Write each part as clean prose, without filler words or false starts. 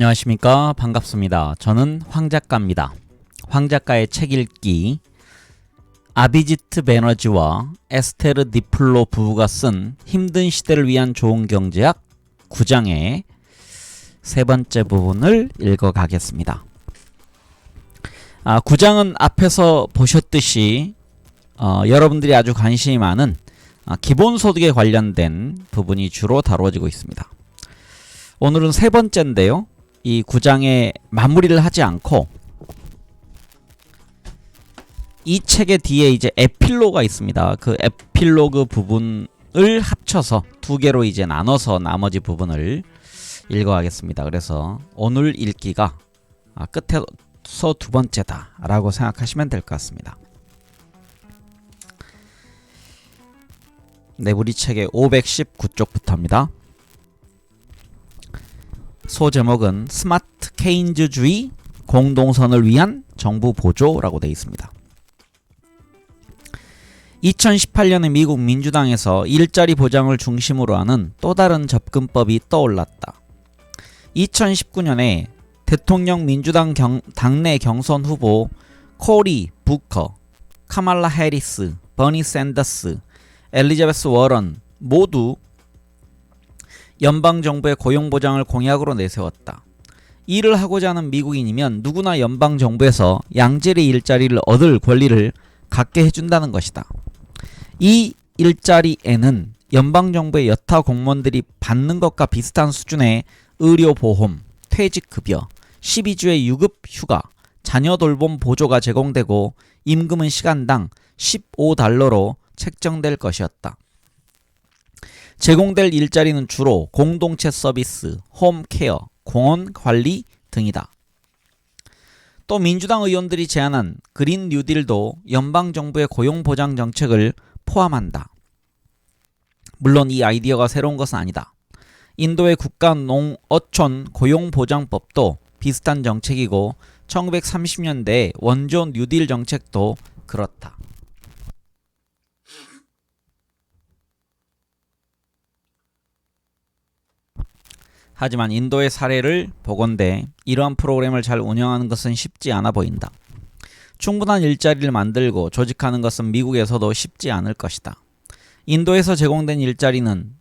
안녕하십니까. 반갑습니다. 저는 황작가입니다. 황작가의 책 읽기, 아비지트 베너지와 에스테르 디플로 부부가 쓴 힘든 시대를 위한 좋은 경제학 9장의 세 번째 부분을 읽어가겠습니다. 9장은 앞에서 보셨듯이 여러분들이 아주 관심이 많은 기본소득에 관련된 부분이 주로 다루어지고 있습니다. 오늘은 세 번째인데요. 이 9장의 마무리를 하지 않고 이 책의 뒤에 이제 에필로그가 있습니다. 그 에필로그 부분을 합쳐서 두 개로 이제 나눠서 나머지 부분을 읽어가겠습니다. 그래서 오늘 읽기가 끝에서 두 번째다 라고 생각하시면 될 것 같습니다. 네, 우리 책의 519쪽부터입니다. 소제목은 스마트 케인즈주의 공동선을 위한 정부 보조라고 되어 있습니다. 2018년에 미국 민주당에서 일자리 보장을 중심으로 하는 또 다른 접근법이 떠올랐다. 2019년에 대통령 민주당 당내 경선 후보 코리 부커, 카말라 해리스, 버니 샌더스, 엘리자베스 워런 모두 연방정부의 고용보장을 공약으로 내세웠다. 일을 하고자 하는 미국인이면 누구나 연방정부에서 양질의 일자리를 얻을 권리를 갖게 해준다는 것이다. 이 일자리에는 연방정부의 여타 공무원들이 받는 것과 비슷한 수준의 의료보험, 퇴직급여, 12주의 유급휴가, 자녀 돌봄 보조가 제공되고 임금은 시간당 $15로 책정될 것이었다. 제공될 일자리는 주로 공동체 서비스, 홈케어, 공원 관리 등이다. 또 민주당 의원들이 제안한 그린 뉴딜도 연방정부의 고용보장 정책을 포함한다. 물론 이 아이디어가 새로운 것은 아니다. 인도의 국가농어촌 고용보장법도 비슷한 정책이고 1930년대의 원조 뉴딜 정책도 그렇다. 하지만 인도의 사례를 보건대 이러한 프로그램을 잘 운영하는 것은 쉽지 않아 보인다. 충분한 일자리를 만들고 조직하는 것은 미국에서도 쉽지 않을 것이다. 인도에서 제공된 일자리는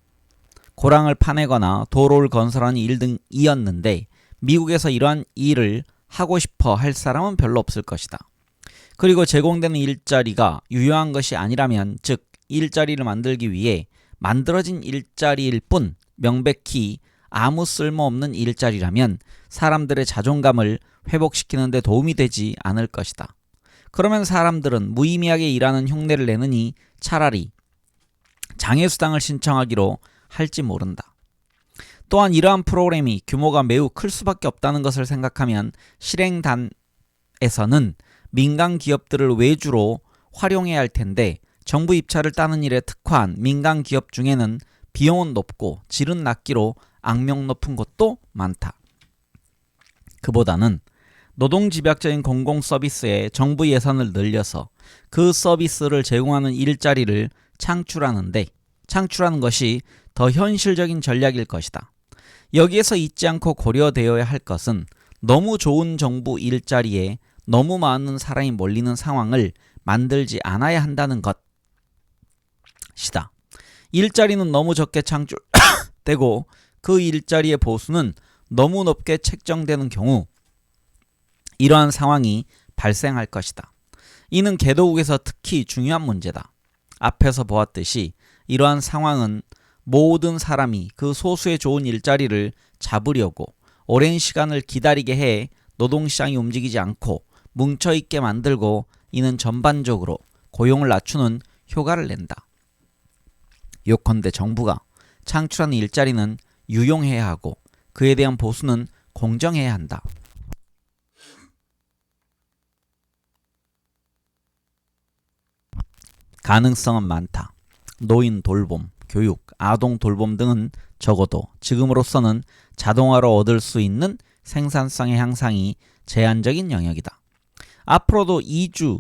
고랑을 파내거나 도로를 건설하는 일 등이었는데 미국에서 이러한 일을 하고 싶어 할 사람은 별로 없을 것이다. 그리고 제공되는 일자리가 유효한 것이 아니라면, 즉 일자리를 만들기 위해 만들어진 일자리일 뿐 명백히 아무 쓸모없는 일자리라면 사람들의 자존감을 회복시키는 데 도움이 되지 않을 것이다. 그러면 사람들은 무의미하게 일하는 흉내를 내느니 차라리 장애수당을 신청하기로 할지 모른다. 또한 이러한 프로그램이 규모가 매우 클 수밖에 없다는 것을 생각하면 실행단에서는 민간 기업들을 외주로 활용해야 할 텐데 정부 입찰을 따는 일에 특화한 민간 기업 중에는 비용은 높고 질은 낮기로 악명 높은 곳도 많다. 그보다는 노동집약적인 공공서비스에 정부 예산을 늘려서 그 서비스를 제공하는 일자리를 창출하는 것이 더 현실적인 전략일 것이다. 여기에서 잊지 않고 고려되어야 할 것은 너무 좋은 정부 일자리에 너무 많은 사람이 몰리는 상황을 만들지 않아야 한다는 것이다. 일자리는 너무 적게 창출되고 그 일자리의 보수는 너무 높게 책정되는 경우 이러한 상황이 발생할 것이다. 이는 개도국에서 특히 중요한 문제다. 앞에서 보았듯이 이러한 상황은 모든 사람이 그 소수의 좋은 일자리를 잡으려고 오랜 시간을 기다리게 해 노동시장이 움직이지 않고 뭉쳐있게 만들고, 이는 전반적으로 고용을 낮추는 효과를 낸다. 요컨대 정부가 창출하는 일자리는 유용해야 하고 그에 대한 보수는 공정해야 한다. 가능성은 많다. 노인 돌봄, 교육, 아동 돌봄 등은 적어도 지금으로서는 자동화로 얻을 수 있는 생산성의 향상이 제한적인 영역이다. 앞으로도 이주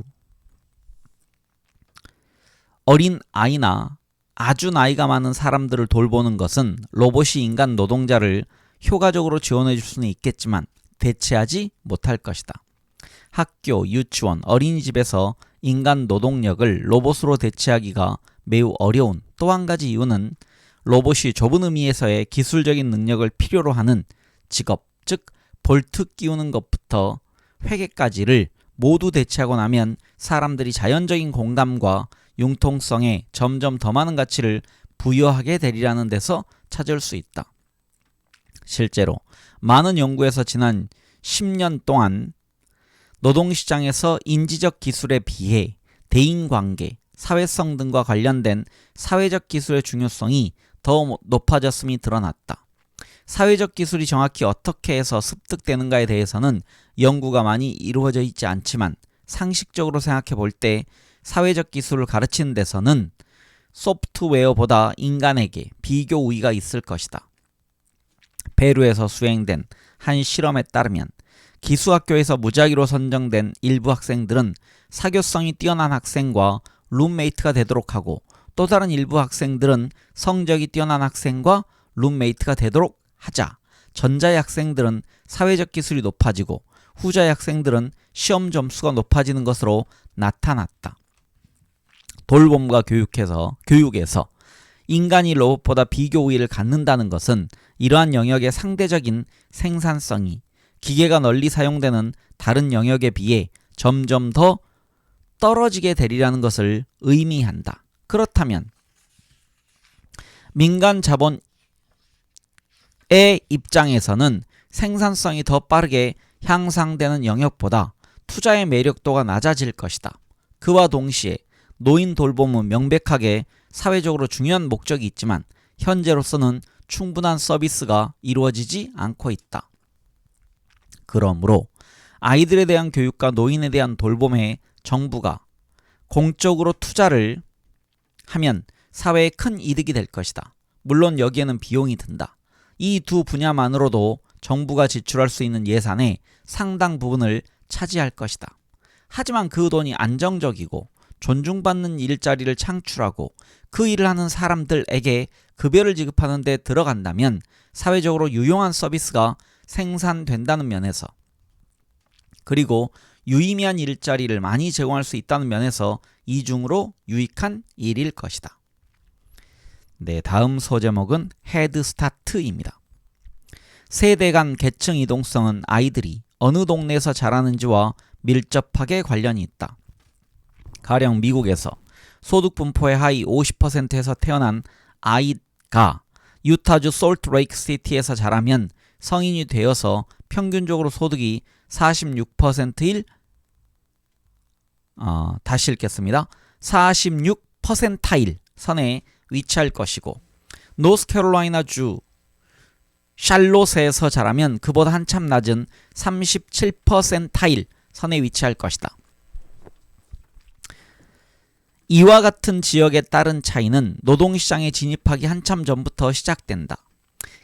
어린 아이나 아주 나이가 많은 사람들을 돌보는 것은 로봇이 인간 노동자를 효과적으로 지원해 줄 수는 있겠지만 대체하지 못할 것이다. 학교, 유치원, 어린이집에서 인간 노동력을 로봇으로 대체하기가 매우 어려운 또 한 가지 이유는 로봇이 좁은 의미에서의 기술적인 능력을 필요로 하는 직업, 즉 볼트 끼우는 것부터 회계까지를 모두 대체하고 나면 사람들이 자연적인 공감과 융통성에 점점 더 많은 가치를 부여하게 되리라는 데서 찾을 수 있다. 실제로 많은 연구에서 지난 10년 동안 노동시장에서 인지적 기술에 비해 대인관계, 사회성 등과 관련된 사회적 기술의 중요성이 더 높아졌음이 드러났다. 사회적 기술이 정확히 어떻게 해서 습득되는가에 대해서는 연구가 많이 이루어져 있지 않지만 상식적으로 생각해 볼 때 사회적 기술을 가르치는 데서는 소프트웨어보다 인간에게 비교 우위가 있을 것이다. 페루에서 수행된 한 실험에 따르면 기수학교에서 무작위로 선정된 일부 학생들은 사교성이 뛰어난 학생과 룸메이트가 되도록 하고 또 다른 일부 학생들은 성적이 뛰어난 학생과 룸메이트가 되도록 하자 전자의 학생들은 사회적 기술이 높아지고 후자의 학생들은 시험 점수가 높아지는 것으로 나타났다. 돌봄과 교육에서 인간이 로봇보다 비교 우위를 갖는다는 것은 이러한 영역의 상대적인 생산성이 기계가 널리 사용되는 다른 영역에 비해 점점 더 떨어지게 되리라는 것을 의미한다. 그렇다면 민간 자본의 입장에서는 생산성이 더 빠르게 향상되는 영역보다 투자의 매력도가 낮아질 것이다. 그와 동시에 노인 돌봄은 명백하게 사회적으로 중요한 목적이 있지만 현재로서는 충분한 서비스가 이루어지지 않고 있다. 그러므로 아이들에 대한 교육과 노인에 대한 돌봄에 정부가 공적으로 투자를 하면 사회에 큰 이득이 될 것이다. 물론 여기에는 비용이 든다. 이 두 분야만으로도 정부가 지출할 수 있는 예산의 상당 부분을 차지할 것이다. 하지만 그 돈이 안정적이고 존중받는 일자리를 창출하고 그 일을 하는 사람들에게 급여를 지급하는 데 들어간다면 사회적으로 유용한 서비스가 생산된다는 면에서 그리고 유의미한 일자리를 많이 제공할 수 있다는 면에서 이중으로 유익한 일일 것이다. 네, 다음 소제목은 헤드스타트입니다. 세대 간 계층 이동성은 아이들이 어느 동네에서 자라는지와 밀접하게 관련이 있다. 가령 미국에서 소득 분포의 하위 50%에서 태어난 아이가 유타주 솔트레이크 시티에서 자라면 성인이 되어서 평균적으로 소득이 46%일 다시 읽겠습니다. 46%일 선에 위치할 것이고 노스캐롤라이나주 샬롯에서 자라면 그보다 한참 낮은 37%일 선에 위치할 것이다. 이와 같은 지역에 따른 차이는 노동시장에 진입하기 한참 전부터 시작된다.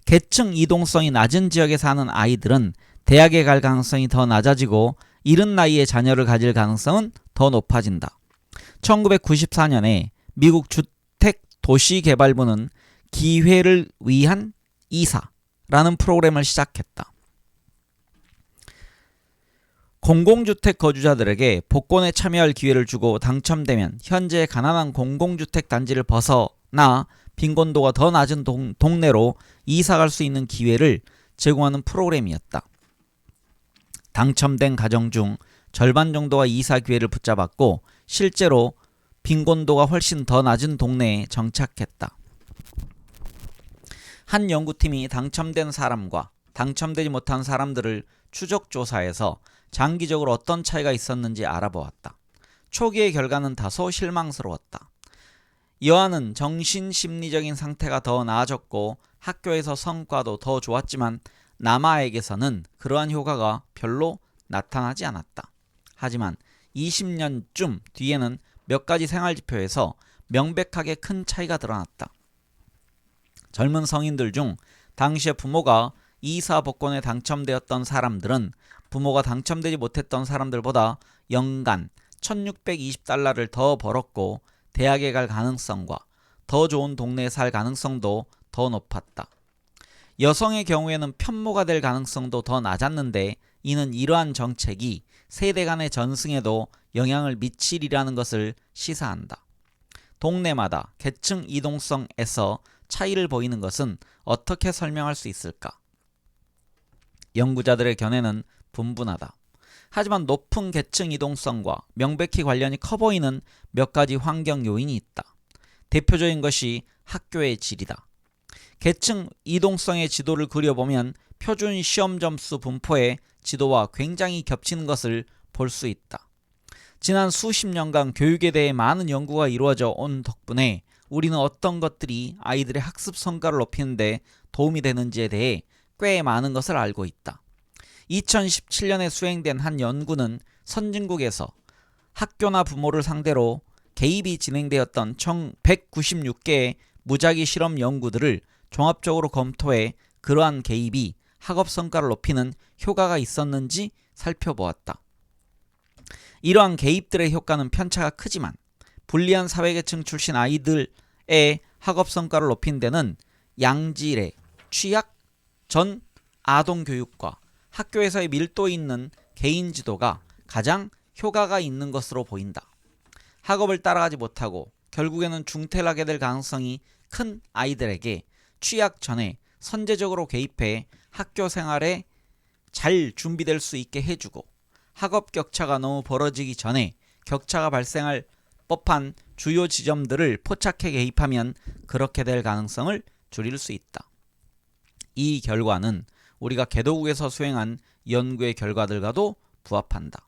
계층 이동성이 낮은 지역에 사는 아이들은 대학에 갈 가능성이 더 낮아지고 이른 나이에 자녀를 가질 가능성은 더 높아진다. 1994년에 미국 주택도시개발부는 기회를 위한 이사라는 프로그램을 시작했다. 공공주택 거주자들에게 복권에 참여할 기회를 주고 당첨되면 현재 가난한 공공주택 단지를 벗어나 빈곤도가 더 낮은 동네로 이사갈 수 있는 기회를 제공하는 프로그램이었다. 당첨된 가정 중 절반 정도가 이사 기회를 붙잡았고 실제로 빈곤도가 훨씬 더 낮은 동네에 정착했다. 한 연구팀이 당첨된 사람과 당첨되지 못한 사람들을 추적 조사해서 장기적으로 어떤 차이가 있었는지 알아보았다. 초기의 결과는 다소 실망스러웠다. 여아는 정신심리적인 상태가 더 나아졌고 학교에서 성과도 더 좋았지만 남아에게서는 그러한 효과가 별로 나타나지 않았다. 하지만 20년쯤 뒤에는 몇 가지 생활지표에서 명백하게 큰 차이가 드러났다. 젊은 성인들 중 당시에 부모가 이사 복권에 당첨되었던 사람들은 부모가 당첨되지 못했던 사람들보다 연간 1620달러를 더 벌었고 대학에 갈 가능성과 더 좋은 동네에 살 가능성도 더 높았다. 여성의 경우에는 편모가 될 가능성도 더 낮았는데 이는 이러한 정책이 세대 간의 전승에도 영향을 미치리라는 것을 시사한다. 동네마다 계층 이동성에서 차이를 보이는 것은 어떻게 설명할 수 있을까? 연구자들의 견해는 분분하다. 하지만 높은 계층 이동성과 명백히 관련이 커 보이는 몇 가지 환경 요인이 있다. 대표적인 것이 학교의 질이다. 계층 이동성의 지도를 그려보면 표준 시험 점수 분포의 지도와 굉장히 겹치는 것을 볼 수 있다. 지난 수십 년간 교육에 대해 많은 연구가 이루어져 온 덕분에 우리는 어떤 것들이 아이들의 학습 성과를 높이는 데 도움이 되는지에 대해 꽤 많은 것을 알고 있다. 2017년에 수행된 한 연구는 선진국에서 학교나 부모를 상대로 개입이 진행되었던 총 196개의 무작위 실험 연구들을 종합적으로 검토해 그러한 개입이 학업 성과를 높이는 효과가 있었는지 살펴보았다. 이러한 개입들의 효과는 편차가 크지만 불리한 사회계층 출신 아이들의 학업 성과를 높이는 데는 양질의 취약 전 아동 교육과 학교에서의 밀도 있는 개인 지도가 가장 효과가 있는 것으로 보인다. 학업을 따라가지 못하고 결국에는 중퇴를 하게 될 가능성이 큰 아이들에게 취약 전에 선제적으로 개입해 학교 생활에 잘 준비될 수 있게 해주고 학업 격차가 너무 벌어지기 전에 격차가 발생할 법한 주요 지점들을 포착해 개입하면 그렇게 될 가능성을 줄일 수 있다. 이 결과는 우리가 개도국에서 수행한 연구의 결과들과도 부합한다.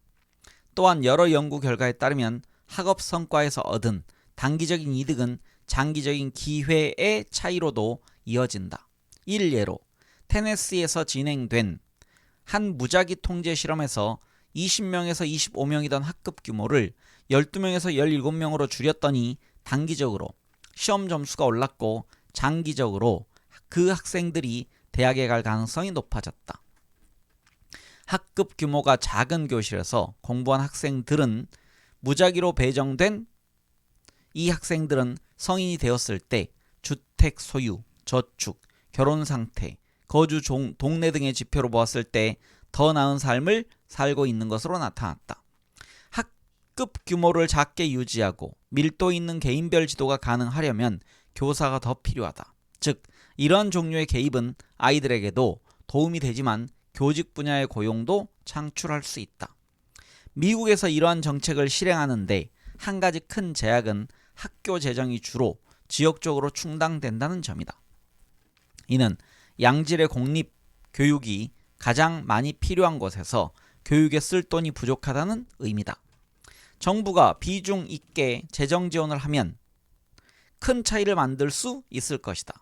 또한 여러 연구 결과에 따르면 학업 성과에서 얻은 단기적인 이득은 장기적인 기회의 차이로도 이어진다. 일례로 테네시에서 진행된 한 무작위 통제 실험에서 20명에서 25명이던 학급 규모를 12명에서 17명으로 줄였더니 단기적으로 시험 점수가 올랐고 장기적으로 그 학생들이 대학에 갈 가능성이 높아졌다. 학급 규모가 작은 교실에서 공부한 학생들은 무작위로 배정된 이 학생들은 성인이 되었을 때 주택 소유, 저축, 결혼 상태, 거주 동네 등의 지표로 보았을 때 더 나은 삶을 살고 있는 것으로 나타났다. 학급 규모를 작게 유지하고 밀도 있는 개인별 지도가 가능하려면 교사가 더 필요하다. 즉, 이러한 종류의 개입은 아이들에게도 도움이 되지만 교직 분야의 고용도 창출할 수 있다. 미국에서 이러한 정책을 실행하는데 한 가지 큰 제약은 학교 재정이 주로 지역적으로 충당된다는 점이다. 이는 양질의 공립 교육이 가장 많이 필요한 곳에서 교육에 쓸 돈이 부족하다는 의미다. 정부가 비중 있게 재정 지원을 하면 큰 차이를 만들 수 있을 것이다.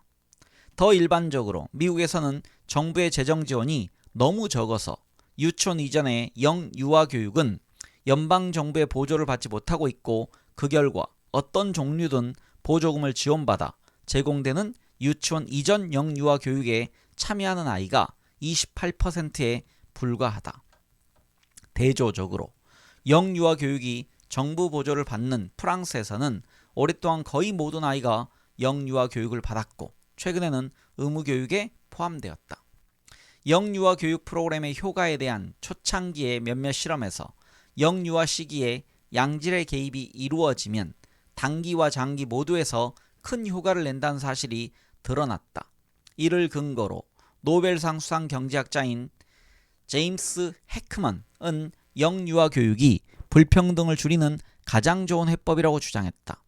더 일반적으로 미국에서는 정부의 재정 지원이 너무 적어서 유치원 이전의 영유아 교육은 연방정부의 보조를 받지 못하고 있고 그 결과 어떤 종류든 보조금을 지원받아 제공되는 유치원 이전 영유아 교육에 참여하는 아이가 28%에 불과하다. 대조적으로 영유아 교육이 정부 보조를 받는 프랑스에서는 오랫동안 거의 모든 아이가 영유아 교육을 받았고 최근에는 의무교육에 포함되었다. 영유아 교육 프로그램의 효과에 대한 초창기의 몇몇 실험에서 영유아 시기에 양질의 개입이 이루어지면 단기와 장기 모두에서 큰 효과를 낸다는 사실이 드러났다. 이를 근거로 노벨상 수상 경제학자인 제임스 해크먼은 영유아 교육이 불평등을 줄이는 가장 좋은 해법이라고 주장했다.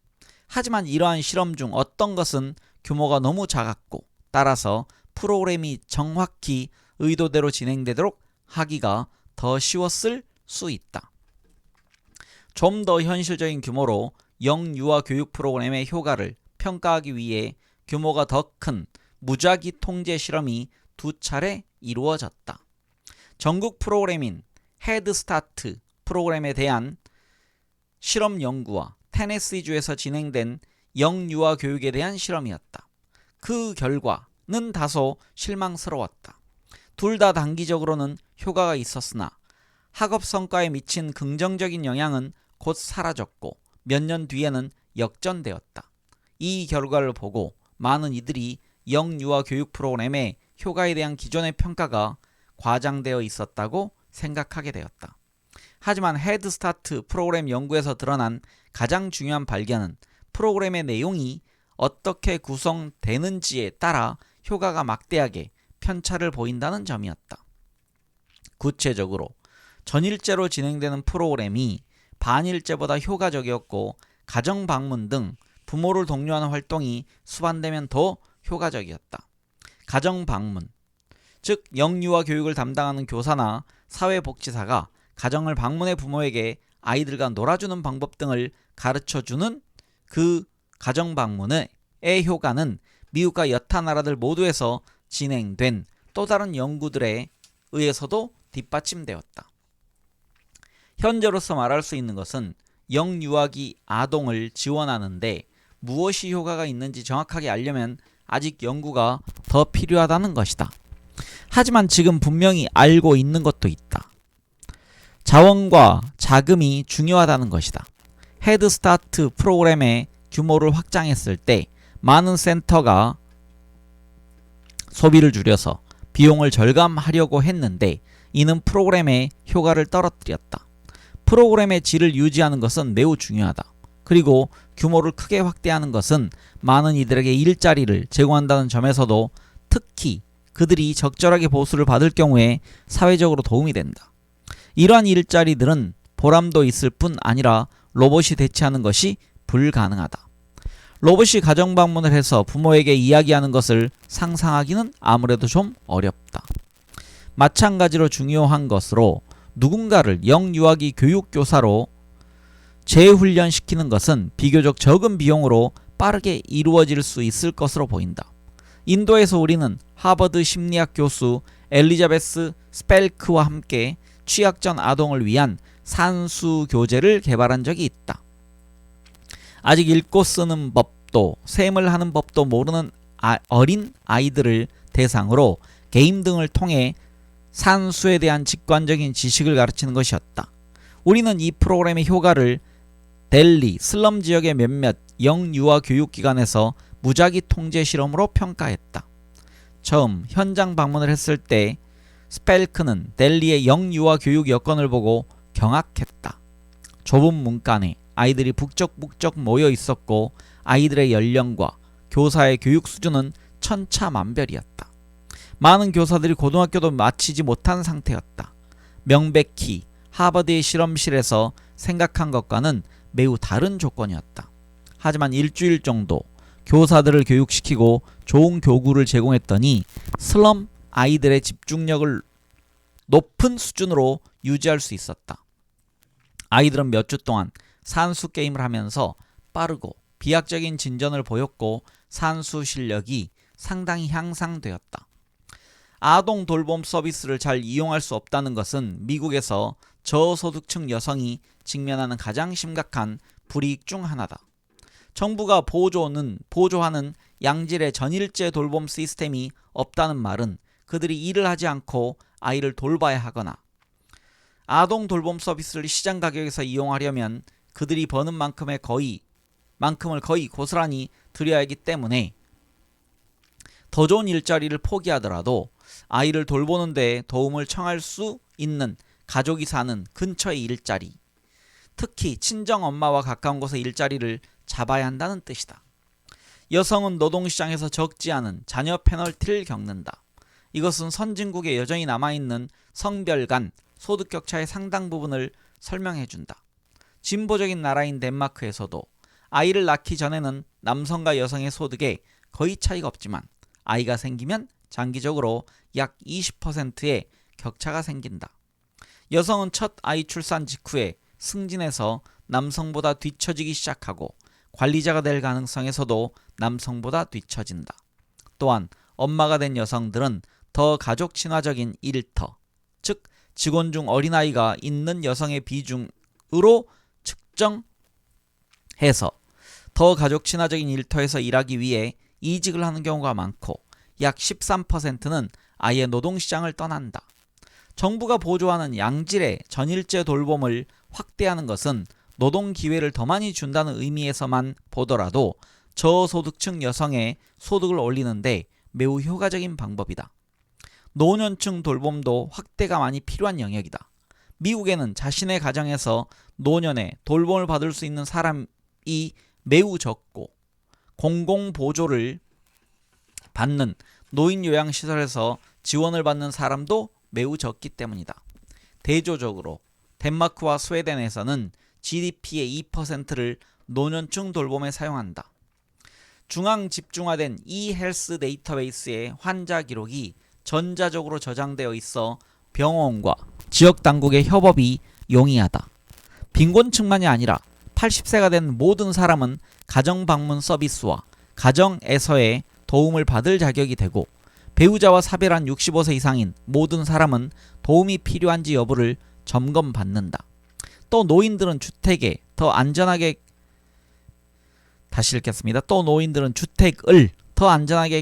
하지만 이러한 실험 중 어떤 것은 규모가 너무 작았고 따라서 프로그램이 정확히 의도대로 진행되도록 하기가 더 쉬웠을 수 있다. 좀 더 현실적인 규모로 영유아 교육 프로그램의 효과를 평가하기 위해 규모가 더 큰 무작위 통제 실험이 2차례 이루어졌다. 전국 프로그램인 헤드스타트 프로그램에 대한 실험 연구와 테네시주에서 진행된 영유아 교육에 대한 실험이었다. 그 결과는 다소 실망스러웠다. 둘 다 단기적으로는 효과가 있었으나 학업 성과에 미친 긍정적인 영향은 곧 사라졌고 몇 년 뒤에는 역전되었다. 이 결과를 보고 많은 이들이 영유아 교육 프로그램의 효과에 대한 기존의 평가가 과장되어 있었다고 생각하게 되었다. 하지만 헤드스타트 프로그램 연구에서 드러난 가장 중요한 발견은 프로그램의 내용이 어떻게 구성되는지에 따라 효과가 막대하게 편차를 보인다는 점이었다. 구체적으로 전일제로 진행되는 프로그램이 반일제보다 효과적이었고 가정 방문 등 부모를 독려하는 활동이 수반되면 더 효과적이었다. 가정 방문, 즉 영유아 교육을 담당하는 교사나 사회복지사가 가정을 방문해 부모에게 아이들과 놀아주는 방법 등을 가르쳐주는 그 가정 방문의 효과는 미국과 여타 나라들 모두에서 진행된 또 다른 연구들에 의해서도 뒷받침되었다. 현재로서 말할 수 있는 것은 영유아기 아동을 지원하는데 무엇이 효과가 있는지 정확하게 알려면 아직 연구가 더 필요하다는 것이다. 하지만 지금 분명히 알고 있는 것도 있다. 자원과 자금이 중요하다는 것이다. 헤드스타트 프로그램의 규모를 확장했을 때 많은 센터가 소비를 줄여서 비용을 절감하려고 했는데 이는 프로그램의 효과를 떨어뜨렸다. 프로그램의 질을 유지하는 것은 매우 중요하다. 그리고 규모를 크게 확대하는 것은 많은 이들에게 일자리를 제공한다는 점에서도 특히 그들이 적절하게 보수를 받을 경우에 사회적으로 도움이 된다. 이러한 일자리들은 보람도 있을 뿐 아니라 로봇이 대체하는 것이 불가능하다. 로봇이 가정 방문을 해서 부모에게 이야기하는 것을 상상하기는 아무래도 좀 어렵다. 마찬가지로 중요한 것으로 누군가를 영유아기 교육교사로 재훈련시키는 것은 비교적 적은 비용으로 빠르게 이루어질 수 있을 것으로 보인다. 인도에서 우리는 하버드 심리학 교수 엘리자베스 스펠크와 함께 취약전 아동을 위한 산수 교재를 개발한 적이 있다. 아직 읽고 쓰는 법도 셈을 하는 법도 모르는 어린 아이들을 대상으로 게임 등을 통해 산수에 대한 직관적인 지식을 가르치는 것이었다. 우리는 이 프로그램의 효과를 델리 슬럼 지역의 몇몇 영유아 교육기관에서 무작위 통제 실험으로 평가했다. 처음 현장 방문을 했을 때 스펠크는 델리의 영유아 교육 여건을 보고 경악했다. 좁은 문간에 아이들이 북적북적 모여 있었고 아이들의 연령과 교사의 교육 수준은 천차만별이었다. 많은 교사들이 고등학교도 마치지 못한 상태였다. 명백히 하버드의 실험실에서 생각한 것과는 매우 다른 조건이었다. 하지만 일주일 정도 교사들을 교육시키고 좋은 교구를 제공했더니 슬럼 아이들의 집중력을 높은 수준으로 유지할 수 있었다. 아이들은 몇 주 동안 산수 게임을 하면서 빠르고 비약적인 진전을 보였고 산수 실력이 상당히 향상되었다. 아동 돌봄 서비스를 잘 이용할 수 없다는 것은 미국에서 저소득층 여성이 직면하는 가장 심각한 불이익 중 하나다. 정부가 보조하는 양질의 전일제 돌봄 시스템이 없다는 말은 그들이 일을 하지 않고 아이를 돌봐야 하거나 아동 돌봄 서비스를 시장 가격에서 이용하려면 그들이 버는 만큼을 거의 고스란히 들여야 하기 때문에 더 좋은 일자리를 포기하더라도 아이를 돌보는 데 도움을 청할 수 있는 가족이 사는 근처의 일자리, 특히 친정엄마와 가까운 곳의 일자리를 잡아야 한다는 뜻이다. 여성은 노동시장에서 적지 않은 자녀 페널티를 겪는다. 이것은 선진국에 여전히 남아있는 성별 간 소득 격차의 상당 부분을 설명해준다. 진보적인 나라인 덴마크에서도 아이를 낳기 전에는 남성과 여성의 소득에 거의 차이가 없지만 아이가 생기면 장기적으로 약 20%의 격차가 생긴다. 여성은 첫 아이 출산 직후에 승진해서 남성보다 뒤처지기 시작하고 관리자가 될 가능성에서도 남성보다 뒤처진다. 또한 엄마가 된 여성들은 더 가족 친화적인 일터, 즉 직원 중 어린아이가 있는 여성의 비중으로 측정해서 더 가족 친화적인 일터에서 일하기 위해 이직을 하는 경우가 많고 약 13%는 아예 노동시장을 떠난다. 정부가 보조하는 양질의 전일제 돌봄을 확대하는 것은 노동 기회를 더 많이 준다는 의미에서만 보더라도 저소득층 여성의 소득을 올리는데 매우 효과적인 방법이다. 노년층 돌봄도 확대가 많이 필요한 영역이다. 미국에는 자신의 가정에서 노년에 돌봄을 받을 수 있는 사람이 매우 적고 공공보조를 받는 노인요양시설에서 지원을 받는 사람도 매우 적기 때문이다. 대조적으로 덴마크와 스웨덴에서는 GDP의 2%를 노년층 돌봄에 사용한다. 중앙 집중화된 e헬스 데이터베이스의 환자 기록이 전자적으로 저장되어 있어 병원과 지역 당국의 협업이 용이하다. 빈곤층만이 아니라 80세가 된 모든 사람은 가정 방문 서비스와 가정에서의 도움을 받을 자격이 되고 배우자와 사별한 65세 이상인 모든 사람은 도움이 필요한지 여부를 점검받는다. 또 노인들은 주택을 더 안전하게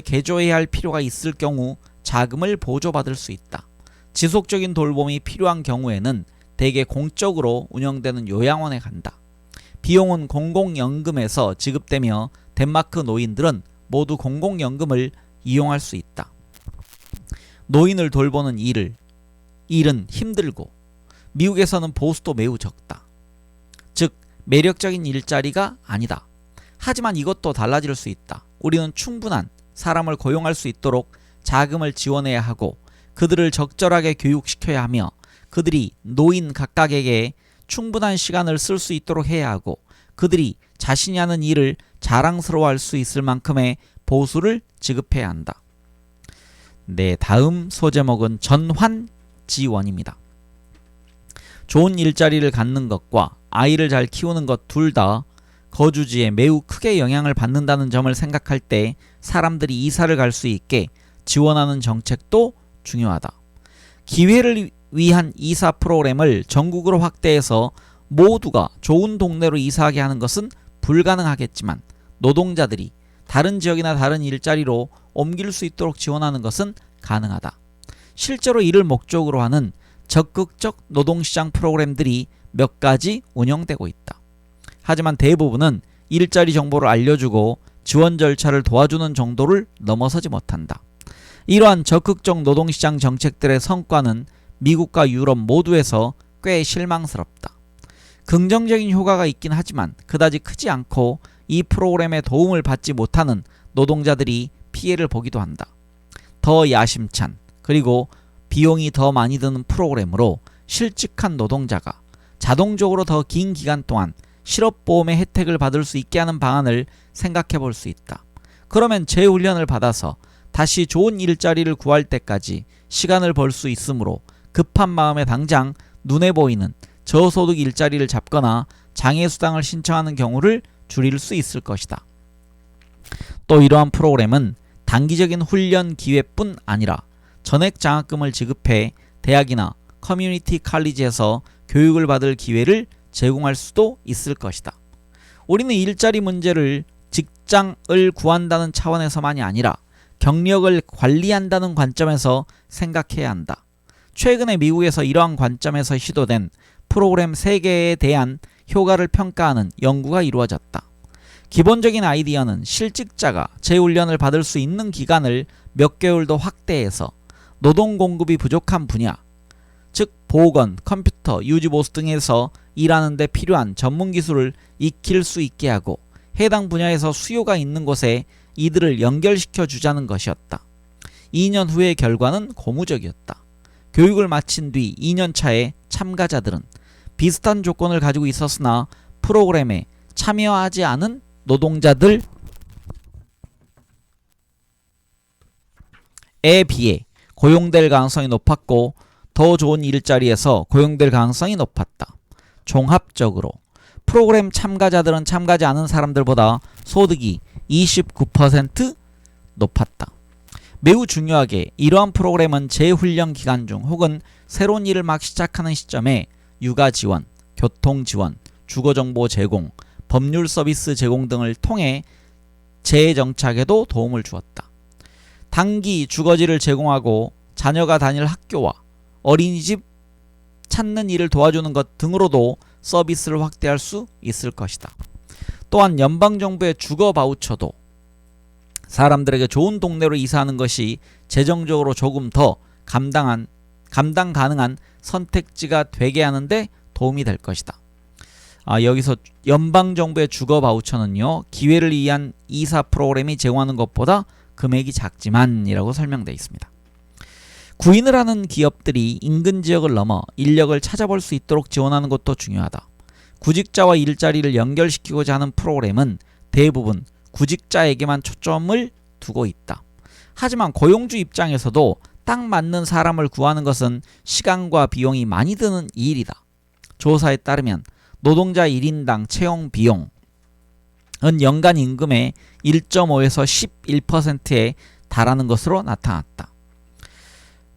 개조해야 할 필요가 있을 경우 자금을 보조받을 수 있다. 지속적인 돌봄이 필요한 경우에는 대개 공적으로 운영되는 요양원에 간다. 비용은 공공연금에서 지급되며 덴마크 노인들은 모두 공공연금을 이용할 수 있다. 노인을 돌보는 일은 힘들고 미국에서는 보수도 매우 적다. 즉 매력적인 일자리가 아니다. 하지만 이것도 달라질 수 있다. 우리는 충분한 사람을 고용할 수 있도록 자금을 지원해야 하고 그들을 적절하게 교육시켜야 하며 그들이 노인 각각에게 충분한 시간을 쓸 수 있도록 해야 하고 그들이 자신이 하는 일을 자랑스러워할 수 있을 만큼의 보수를 지급해야 한다. 네, 다음 소제목은 전환지원입니다. 좋은 일자리를 갖는 것과 아이를 잘 키우는 것 둘 다 거주지에 매우 크게 영향을 받는다는 점을 생각할 때 사람들이 이사를 갈 수 있게 지원하는 정책도 중요하다. 기회를 위한 이사 프로그램을 전국으로 확대해서 모두가 좋은 동네로 이사하게 하는 것은 불가능하겠지만 노동자들이 다른 지역이나 다른 일자리로 옮길 수 있도록 지원하는 것은 가능하다. 실제로 이를 목적으로 하는 적극적 노동시장 프로그램들이 몇 가지 운영되고 있다. 하지만 대부분은 일자리 정보를 알려주고 지원 절차를 도와주는 정도를 넘어서지 못한다. 이러한 적극적 노동시장 정책들의 성과는 미국과 유럽 모두에서 꽤 실망스럽다. 긍정적인 효과가 있긴 하지만 그다지 크지 않고 이 프로그램의 도움을 받지 못하는 노동자들이 피해를 보기도 한다. 더 야심찬 그리고 비용이 더 많이 드는 프로그램으로 실직한 노동자가 자동적으로 더 긴 기간 동안 실업보험의 혜택을 받을 수 있게 하는 방안을 생각해 볼 수 있다. 그러면 재훈련을 받아서 다시 좋은 일자리를 구할 때까지 시간을 벌 수 있으므로 급한 마음에 당장 눈에 보이는 저소득 일자리를 잡거나 장애수당을 신청하는 경우를 줄일 수 있을 것이다. 또 이러한 프로그램은 단기적인 훈련 기회뿐 아니라 전액 장학금을 지급해 대학이나 커뮤니티 칼리지에서 교육을 받을 기회를 제공할 수도 있을 것이다. 우리는 일자리 문제를 직장을 구한다는 차원에서만이 아니라 경력을 관리한다는 관점에서 생각해야 한다. 최근에 미국에서 이러한 관점에서 시도된 프로그램 3개에 대한 효과를 평가하는 연구가 이루어졌다. 기본적인 아이디어는 실직자가 재훈련을 받을 수 있는 기간을 몇 개월 더 확대해서 노동 공급이 부족한 분야, 즉 보건, 컴퓨터, 유지보수 등에서 일하는 데 필요한 전문 기술을 익힐 수 있게 하고 해당 분야에서 수요가 있는 곳에 이들을 연결시켜 주자는 것이었다. 2년 후의 결과는 고무적이었다. 교육을 마친 뒤 2년 차에 참가자들은 비슷한 조건을 가지고 있었으나 프로그램에 참여하지 않은 노동자들에 비해 고용될 가능성이 높았고 더 좋은 일자리에서 고용될 가능성이 높았다. 종합적으로 프로그램 참가자들은 참가하지 않은 사람들보다 소득이 29% 높았다. 매우 중요하게 이러한 프로그램은 재훈련 기간 중 혹은 새로운 일을 막 시작하는 시점에 육아 지원, 교통 지원, 주거정보 제공, 법률 서비스 제공 등을 통해 재정착에도 도움을 주었다. 단기 주거지를 제공하고 자녀가 다닐 학교와 어린이집 찾는 일을 도와주는 것 등으로도 서비스를 확대할 수 있을 것이다. 또한 연방정부의 주거 바우처도 사람들에게 좋은 동네로 이사하는 것이 재정적으로 조금 더 감당 가능한 선택지가 되게 하는데 도움이 될 것이다. 여기서 연방정부의 주거 바우처는요, 기회를 위한 이사 프로그램이 제공하는 것보다 금액이 작지만 이라고 설명되어 있습니다. 구인을 하는 기업들이 인근 지역을 넘어 인력을 찾아볼 수 있도록 지원하는 것도 중요하다. 구직자와 일자리를 연결시키고자 하는 프로그램은 대부분 구직자에게만 초점을 두고 있다. 하지만 고용주 입장에서도 딱 맞는 사람을 구하는 것은 시간과 비용이 많이 드는 일이다. 조사에 따르면 노동자 1인당 채용 비용은 연간 임금의 1.5에서 11%에 달하는 것으로 나타났다.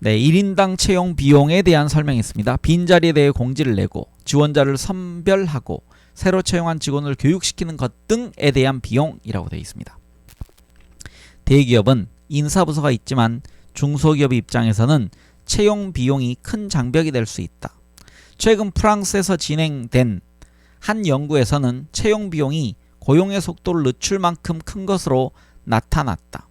1인당 채용 비용에 대한 설명이 있습니다. 빈자리에 대해 공지를 내고 지원자를 선별하고 새로 채용한 직원을 교육시키는 것 등에 대한 비용이라고 되어 있습니다. 대기업은 인사부서가 있지만 중소기업 입장에서는 채용 비용이 큰 장벽이 될 수 있다. 최근 프랑스에서 진행된 한 연구에서는 채용 비용이 고용의 속도를 늦출 만큼 큰 것으로 나타났다.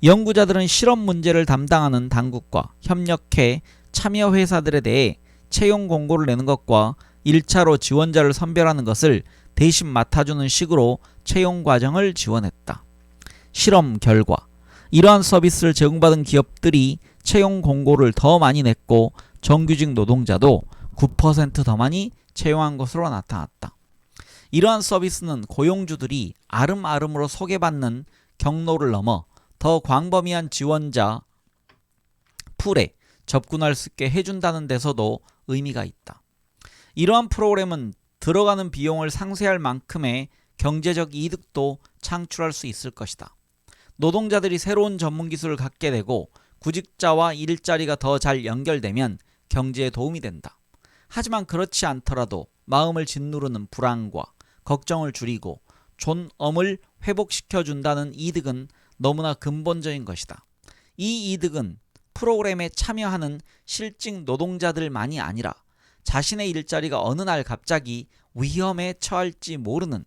연구자들은 실험 문제를 담당하는 당국과 협력해 참여 회사들에 대해 채용 공고를 내는 것과 1차로 지원자를 선별하는 것을 대신 맡아주는 식으로 채용 과정을 지원했다. 실험 결과 이러한 서비스를 제공받은 기업들이 채용 공고를 더 많이 냈고 정규직 노동자도 9% 더 많이 채용한 것으로 나타났다. 이러한 서비스는 고용주들이 아름아름으로 소개받는 경로를 넘어 더 광범위한 지원자 풀에 접근할 수 있게 해준다는 데서도 의미가 있다. 이러한 프로그램은 들어가는 비용을 상쇄할 만큼의 경제적 이득도 창출할 수 있을 것이다. 노동자들이 새로운 전문 기술을 갖게 되고 구직자와 일자리가 더 잘 연결되면 경제에 도움이 된다. 하지만 그렇지 않더라도 마음을 짓누르는 불안과 걱정을 줄이고 존엄을 회복시켜준다는 이득은 너무나 근본적인 것이다. 이 이득은 프로그램에 참여하는 실직 노동자들만이 아니라 자신의 일자리가 어느 날 갑자기 위험에 처할지 모르는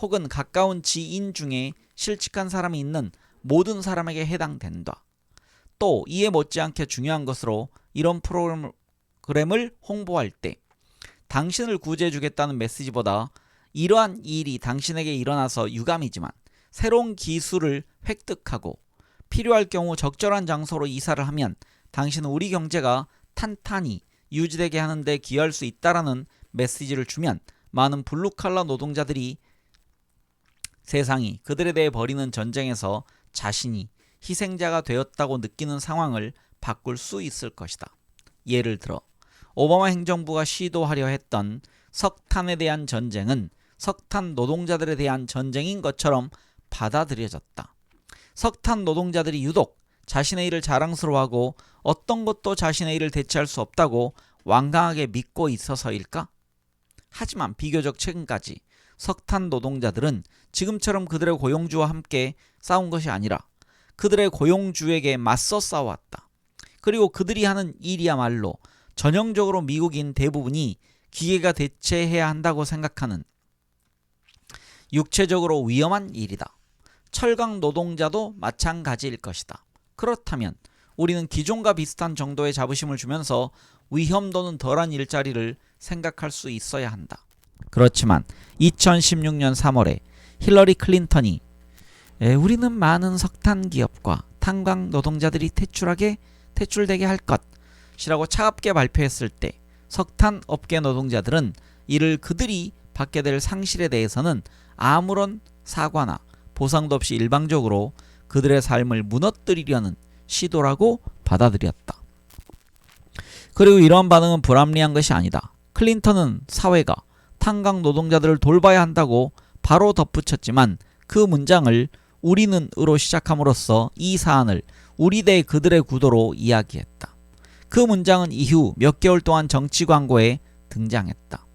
혹은 가까운 지인 중에 실직한 사람이 있는 모든 사람에게 해당된다. 또 이에 못지않게 중요한 것으로 이런 프로그램을 홍보할 때 당신을 구제해 주겠다는 메시지보다 이러한 일이 당신에게 일어나서 유감이지만 새로운 기술을 획득하고 필요할 경우 적절한 장소로 이사를 하면 당신은 우리 경제가 탄탄히 유지되게 하는 데 기여할 수 있다라는 메시지를 주면 많은 블루칼라 노동자들이 세상이 그들에 대해 벌이는 전쟁에서 자신이 희생자가 되었다고 느끼는 상황을 바꿀 수 있을 것이다. 예를 들어 오바마 행정부가 시도하려 했던 석탄에 대한 전쟁은 석탄 노동자들에 대한 전쟁인 것처럼 받아들여졌다. 석탄 노동자들이 유독 자신의 일을 자랑스러워하고 어떤 것도 자신의 일을 대체할 수 없다고 완강하게 믿고 있어서일까? 하지만 비교적 최근까지 석탄 노동자들은 지금처럼 그들의 고용주와 함께 싸운 것이 아니라 그들의 고용주에게 맞서 싸워왔다. 그리고 그들이 하는 일이야말로 전형적으로 미국인 대부분이 기계가 대체해야 한다고 생각하는 육체적으로 위험한 일이다. 철강 노동자도 마찬가지일 것이다. 그렇다면 우리는 기존과 비슷한 정도의 자부심을 주면서 위험도는 덜한 일자리를 생각할 수 있어야 한다. 그렇지만 2016년 3월에 힐러리 클린턴이 우리는 많은 석탄 기업과 탄광 노동자들이 퇴출되게 할 것이라고 차갑게 발표했을 때 석탄 업계 노동자들은 이를 그들이 받게 될 상실에 대해서는 아무런 사과나 보상도 없이 일방적으로 그들의 삶을 무너뜨리려는 시도라고 받아들였다. 그리고 이러한 반응은 불합리한 것이 아니다. 클린턴은 사회가 탄광 노동자들을 돌봐야 한다고 바로 덧붙였지만 그 문장을 우리는으로 시작함으로써 이 사안을 우리 대 그들의 구도로 이야기했다. 그 문장은 이후 몇 개월 동안 정치 광고에 등장했다.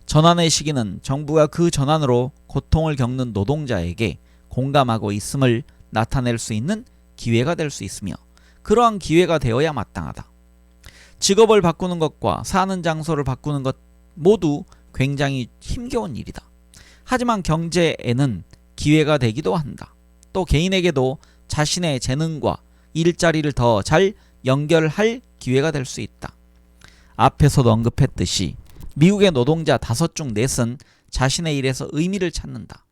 전환의 시기는 정부가 그 전환으로 고통을 겪는 노동자에게 공감하고 있음을 나타낼 수 있는 기회가 될 수 있으며 그러한 기회가 되어야 마땅하다. 직업을 바꾸는 것과 사는 장소를 바꾸는 것 모두 굉장히 힘겨운 일이다. 하지만 경제에는 기회가 되기도 한다. 또 개인에게도 자신의 재능과 일자리를 더 잘 연결할 기회가 될 수 있다. 앞에서도 언급했듯이 미국의 노동자 5 중 4은 자신의 일에서 의미를 찾는다.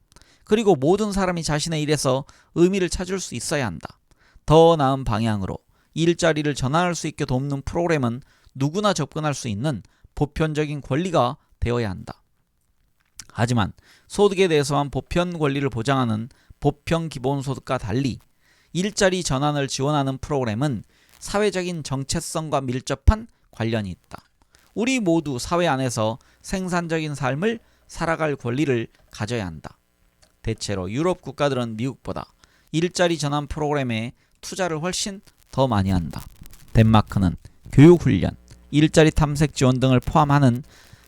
그리고 모든 사람이 자신의 일에서 의미를 찾을 수 있어야 한다. 더 나은 방향으로 일자리를 전환할 수 있게 돕는 프로그램은 누구나 접근할 수 있는 보편적인 권리가 되어야 한다. 하지만 소득에 대해서만 보편 권리를 보장하는 보편 기본소득과 달리 일자리 전환을 지원하는 프로그램은 사회적인 정체성과 밀접한 관련이 있다. 우리 모두 사회 안에서 생산적인 삶을 살아갈 권리를 가져야 한다. 대체로 유럽 국가들은 미국보다 일자리 전환 프로그램에 투자를 훨씬 더 많이 한다. 덴마크는 교육훈련, 일자리 탐색 지원 등을 포함하는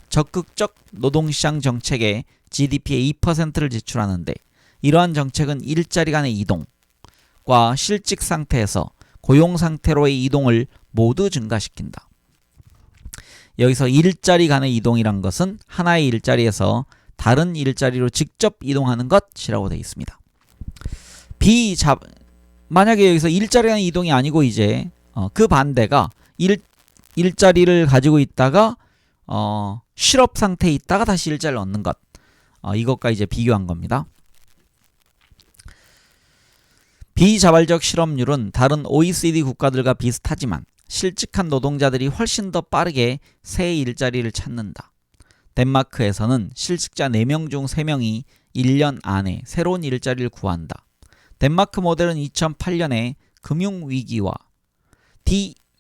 적극적 노동시장 정책에 GDP의 2%를 지출하는데, 이러한 정책은 일자리 간의 이동과 실직 상태에서 고용 상태로의 이동을 모두 증가시킨다. 여기서 일자리 간의 이동이란 것은 하나의 일자리에서 다른 일자리로 직접 이동하는 것이라고 되어 있습니다. 만약에 여기서 일자리 간의 이동이 아니고 이제 그 반대가 일자리를 가지고 있다가 실업 상태에 있다가 다시 일자리를 얻는 것, 이것과 이제 비교한 겁니다. 비자발적 실업률은 다른 OECD 국가들과 비슷하지만 실직한 노동자들이 훨씬 더 빠르게 새 일자리를 찾는다. 덴마크에서는 실직자 4명 중 3명이 1년 안에 새로운 일자리를 구한다. 덴마크 모델은 2008년에 금융위기와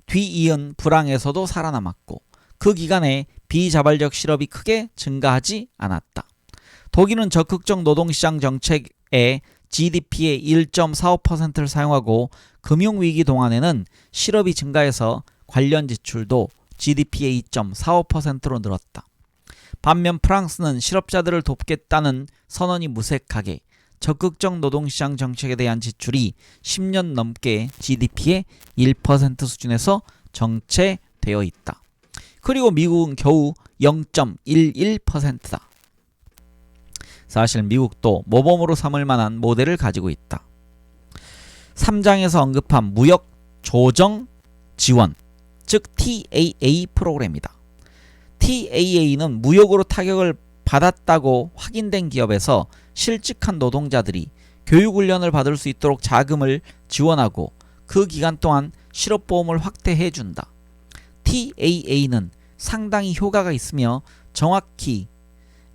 뒤이은 불황에서도 살아남았고, 그 기간에 비자발적 실업이 크게 증가하지 않았다. 독일은 적극적 노동시장 정책에 GDP의 1.45%를 사용하고 금융위기 동안에는 실업이 증가해서 관련 지출도 GDP의 2.45%로 늘었다. 반면 프랑스는 실업자들을 돕겠다는 선언이 무색하게 적극적 노동시장 정책에 대한 지출이 10년 넘게 GDP의 1% 수준에서 정체되어 있다. 그리고 미국은 겨우 0.11%다. 사실 미국도 모범으로 삼을 만한 모델을 가지고 있다. 3장에서 언급한 무역 조정 지원, 즉 TAA 프로그램이다. TAA는 무역으로 타격을 받았다고 확인된 기업에서 실직한 노동자들이 교육훈련을 받을 수 있도록 자금을 지원하고 그 기간 동안 실업보험을 확대해준다. TAA는 상당히 효과가 있으며 정확히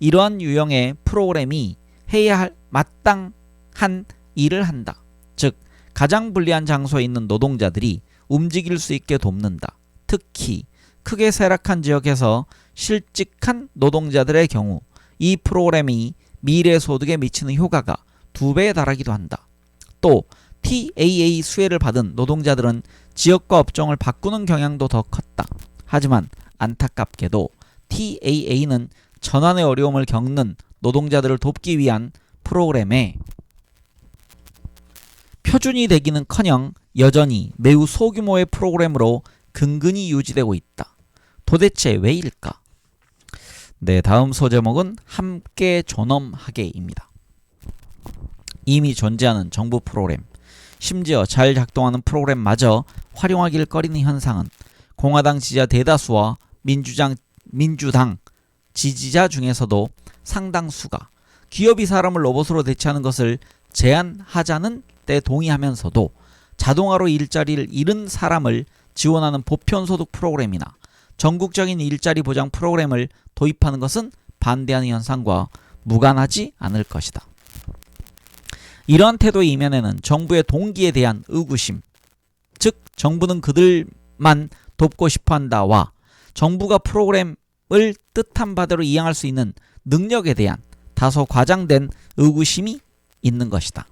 이러한 유형의 프로그램이 해야 할 마땅한 일을 한다. 즉, 가장 불리한 장소에 있는 노동자들이 움직일 수 있게 돕는다. 특히 크게 쇠락한 지역에서 실직한 노동자들의 경우 이 프로그램이 미래 소득에 미치는 효과가 2배에 달하기도 한다. 또 TAA 수혜를 받은 노동자들은 지역과 업종을 바꾸는 경향도 더 컸다. 하지만 안타깝게도 TAA는 전환의 어려움을 겪는 노동자들을 돕기 위한 프로그램에 표준이 되기는커녕 여전히 매우 소규모의 프로그램으로 근근히 유지되고 있다. 도대체 왜일까? 네, 다음 소제목은 함께 존엄하게입니다. 이미 존재하는 정부 프로그램, 심지어 잘 작동하는 프로그램마저 활용하기를 꺼리는 현상은 공화당 지지자 대다수와 민주당 지지자 중에서도 상당수가 기업이 사람을 로봇으로 대체하는 것을 제한하자는 데 동의하면서도 자동화로 일자리를 잃은 사람을 지원하는 보편소득 프로그램이나 전국적인 일자리 보장 프로그램을 도입하는 것은 반대하는 현상과 무관하지 않을 것이다. 이러한 태도의 이면에는 정부의 동기에 대한 의구심, 즉 정부는 그들만 돕고 싶어한다와 정부가 프로그램을 뜻한 바대로 이행할 수 있는 능력에 대한 다소 과장된 의구심이 있는 것이다.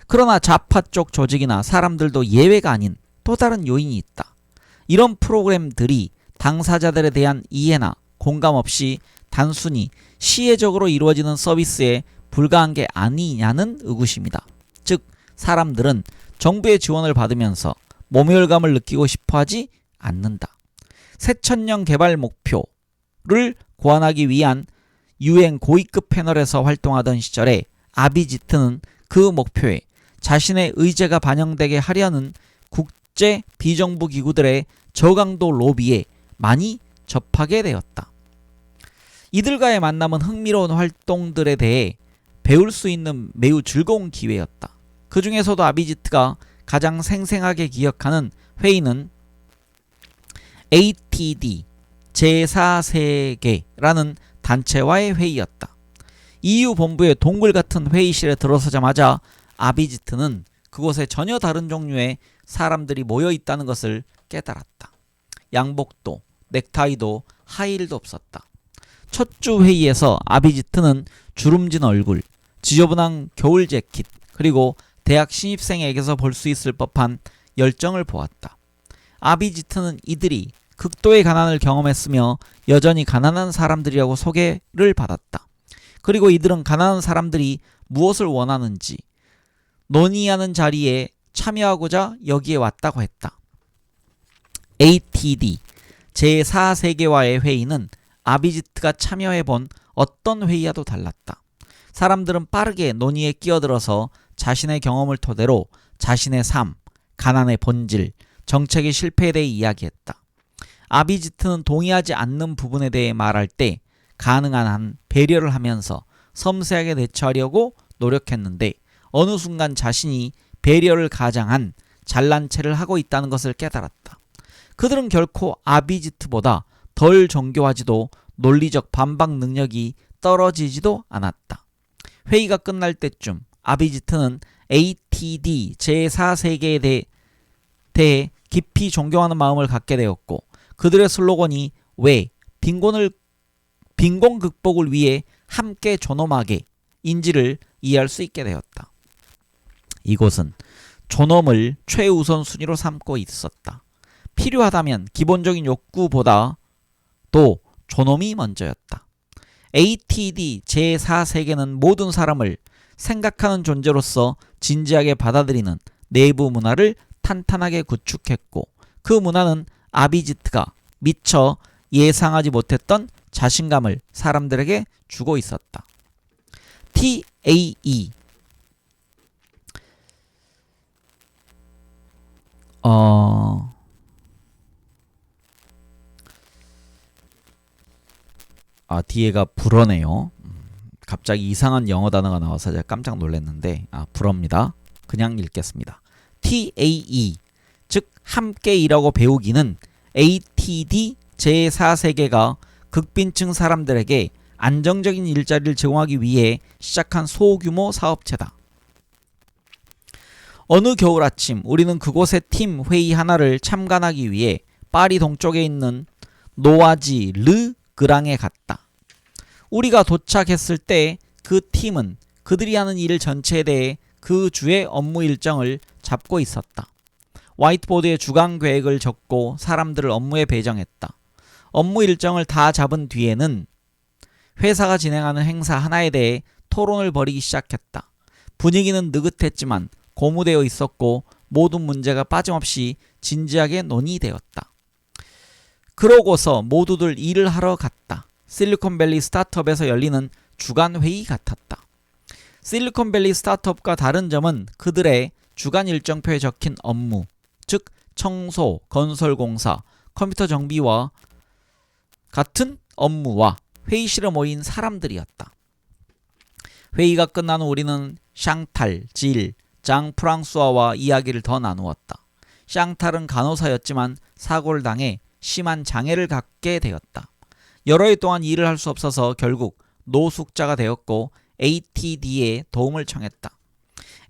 그러나 좌파 쪽 조직이나 사람들도 예외가 아닌 또 다른 요인이 있다. 이런 프로그램들이 당사자들에 대한 이해나 공감 없이 단순히 시혜적으로 이루어지는 서비스에 불과한 게 아니냐는 의구심이다. 즉, 사람들은 정부의 지원을 받으면서 모멸감을 느끼고 싶어하지 않는다. 새천년 개발 목표를 고안하기 위한 UN 고위급 패널에서 활동하던 시절에 아비지트는 그 목표에 자신의 의제가 반영되게 하려는 국제 비정부 기구들의 저강도 로비에 많이 접하게 되었다. 이들과의 만남은 흥미로운 활동들에 대해 배울 수 있는 매우 즐거운 기회였다. 그 중에서도 아비지트가 가장 생생하게 기억하는 회의는 ATD 제4세계라는 단체와의 회의였다. EU 본부의 동굴 같은 회의실에 들어서자마자 아비지트는 그곳에 전혀 다른 종류의 사람들이 모여 있다는 것을 깨달았다. 양복도, 넥타이도, 하이힐도 없었다. 첫 주 회의에서 아비지트는 주름진 얼굴, 지저분한 겨울 재킷, 그리고 대학 신입생에게서 볼 수 있을 법한 열정을 보았다. 아비지트는 이들이 극도의 가난을 경험했으며 여전히 가난한 사람들이라고 소개를 받았다. 그리고 이들은 가난한 사람들이 무엇을 원하는지 논의하는 자리에 참여하고자 여기에 왔다고 했다. ATD 제4세계와의 회의는 아비지트가 참여해본 어떤 회의와도 달랐다. 사람들은 빠르게 논의에 끼어들어서 자신의 경험을 토대로 자신의 삶, 가난의 본질, 정책의 실패에 대해 이야기했다. 아비지트는 동의하지 않는 부분에 대해 말할 때 가능한 한 배려를 하면서 섬세하게 대처하려고 노력했는데 어느 순간 자신이 배려를 가장한 잘난 체를 하고 있다는 것을 깨달았다. 그들은 결코 아비지트보다 덜 정교하지도 논리적 반박 능력이 떨어지지도 않았다. 회의가 끝날 때쯤 아비지트는 ATD 제4세계에 대해 깊이 존경하는 마음을 갖게 되었고 그들의 슬로건이 왜 빈곤 극복을 위해 함께 존엄하게 인지를 이해할 수 있게 되었다. 이곳은 존엄을 최우선 순위로 삼고 있었다. 필요하다면 기본적인 욕구보다도 존엄이 먼저였다. ATD 제4세계는 모든 사람을 생각하는 존재로서 진지하게 받아들이는 내부 문화를 탄탄하게 구축했고 그 문화는 아비지트가 미처 예상하지 못했던 자신감을 사람들에게 주고 있었다. TAE 뒤에가 불어네요. 갑자기 이상한 영어 단어가 나와서 제가 깜짝 놀랐는데 불어입니다. 그냥 읽겠습니다. TAE 즉 함께 일하고 배우기는 ATD 제4세계가 극빈층 사람들에게 안정적인 일자리를 제공하기 위해 시작한 소규모 사업체다. 어느 겨울 아침 우리는 그곳의 팀 회의 하나를 참관하기 위해 파리 동쪽에 있는 노아지 르 그랑에 갔다. 우리가 도착했을 때 그 팀은 그들이 하는 일 전체에 대해 그 주의 업무 일정을 잡고 있었다. 화이트보드에 주간 계획을 적고 사람들을 업무에 배정했다. 업무 일정을 다 잡은 뒤에는 회사가 진행하는 행사 하나에 대해 토론을 벌이기 시작했다. 분위기는 느긋했지만 고무되어 있었고 모든 문제가 빠짐없이 진지하게 논의되었다. 그러고서 모두들 일을 하러 갔다. 실리콘밸리 스타트업에서 열리는 주간 회의 같았다. 실리콘밸리 스타트업과 다른 점은 그들의 주간 일정표에 적힌 업무, 즉 청소, 건설공사, 컴퓨터 정비와 같은 업무와 회의실에 모인 사람들이었다. 회의가 끝난 후 우리는 샹탈, 질, 장 프랑수아와 이야기를 더 나누었다. 샹탈은 간호사였지만 사고를 당해 심한 장애를 갖게 되었다. 여러 해 동안 일을 할 수 없어서 결국 노숙자가 되었고 ATD에 도움을 청했다.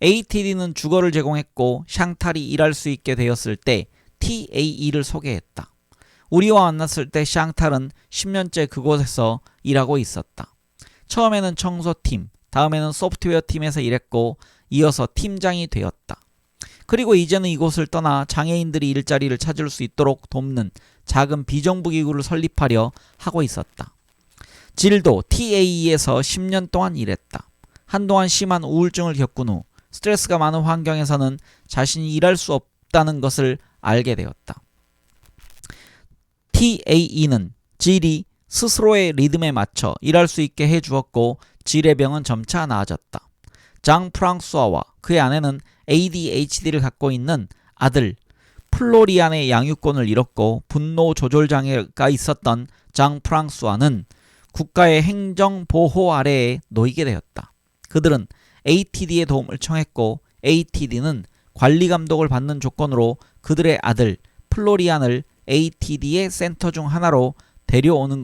ATD는 주거를 제공했고 샹탈이 일할 수 있게 되었을 때 TAE를 소개했다. 우리와 만났을 때 샹탈은 10년째 그곳에서 일하고 있었다. 처음에는 청소팀, 다음에는 소프트웨어 팀에서 일했고 이어서 팀장이 되었다. 그리고 이제는 이곳을 떠나 장애인들이 일자리를 찾을 수 있도록 돕는 작은 비정부 기구를 설립하려 하고 있었다. 질도 TAE에서 10년 동안 일했다. 한동안 심한 우울증을 겪은 후 스트레스가 많은 환경에서는 자신이 일할 수 없다는 것을 알게 되었다. TAE는 질이 스스로의 리듬에 맞춰 일할 수 있게 해주었고 질의 병은 점차 나아졌다. 장 프랑수아와 그의 아내는 ADHD를 갖고 있는 아들 플로리안의 양육권을 잃었고 분노 조절 장애가 있었던 장 프랑수아는 국가의 행정 보호 아래에 놓이게 되었다. 그들은 ATD의 도움을 청했고 ATD는 관리 감독을 받는 조건으로 그들의 아들 플로리안을 ATD의 센터 중 하나로 데려오는